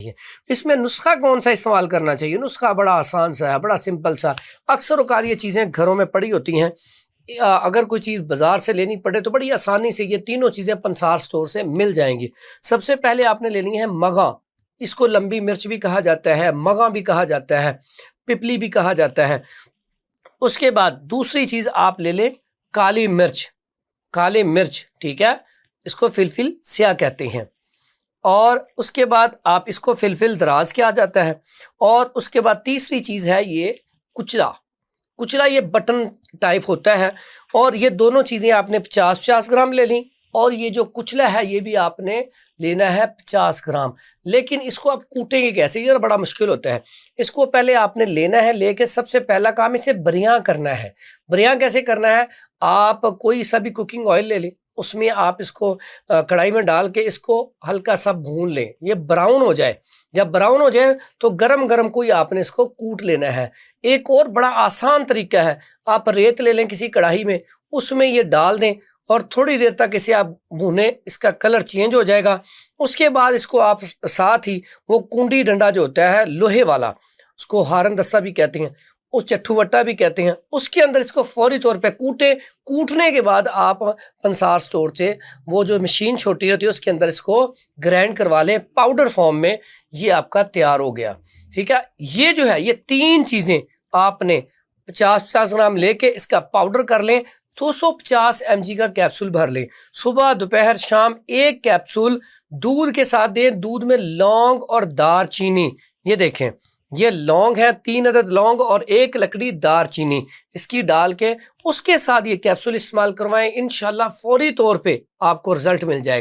चाहिए। इसमें नुस्खा कौन सा इस्तेमाल करना चाहिए? नुस्खा बड़ा आसान सा है, बड़ा सिंपल सा। अक्सर औक़ात ये चीज़ें घरों में पड़ी होती हैं। अगर कोई चीज़ बाज़ार से लेनी पड़े तो बड़ी आसानी से ये तीनों चीज़ें पंसार स्टोर से मिल जाएंगी। सबसे पहले आपने लेनी है मगा। इसको लंबी मिर्च भी कहा जाता है, मगा भी कहा जाता है, पिपली भी कहा जाता है। उसके बाद दूसरी चीज़ आप ले लें काली मिर्च। काली मिर्च, ठीक है, इसको फिलफिल स्याह कहते हैं। और उसके बाद आप इसको फिलफिल दराज किया जाता है। और उसके बाद तीसरी चीज़ है ये कुचला। कुचला ये बटन टाइप होता है। और ये दोनों चीज़ें आपने 50-50 ग्राम ले ली। और ये जो कुचला है ये भी आपने लेना है 50 ग्राम। लेकिन इसको आप कूटेंगे कैसे? ये बड़ा मुश्किल होता है। इसको पहले आपने लेना है, लेके सबसे पहला काम इसे बरियां करना है। बरियां कैसे करना है? आप कोई सा भी कुकिंग ऑयल ले लें, उसमें आप इसको कढ़ाई में डाल के इसको हल्का सा भून लें, ये ब्राउन हो जाए। जब ब्राउन हो जाए तो गरम गरम कोई आपने इसको कूट लेना है। एक और बड़ा आसान तरीका है, आप रेत ले लें किसी कढ़ाई में, उसमें ये डाल दें और थोड़ी देर तक इसे आप भूनें, इसका कलर चेंज हो जाएगा। उसके बाद इसको आप साथ ही वो कुंडी डंडा जो होता है लोहे वाला, उसको हारन दस्ता भी कहते हैं, उस चट्ठू वट्टा भी कहते हैं, उसके अंदर इसको फौरी तौर पे कूटे। कूटने के बाद आप पंसार स्टोर से वो जो मशीन छोटी होती है उसके अंदर इसको ग्राइंड करवा लें पाउडर फॉर्म में। ये आपका तैयार हो गया, ठीक है। ये जो है ये तीन चीज़ें आपने 50-50 ग्राम लेके इसका पाउडर कर लें। 250 mg का कैप्सूल भर लें। सुबह दोपहर शाम एक कैप्सूल दूध के साथ दें। दूध में लौंग और दारचीनी, ये देखें ये लौंग है, 3 अदद लौंग और 1 लकड़ी दारचीनी, इसकी डाल के उसके साथ ये कैप्सूल इस्तेमाल करवाएं। इंशाल्लाह फौरी तौर पे आपको रिजल्ट मिल जाएगा।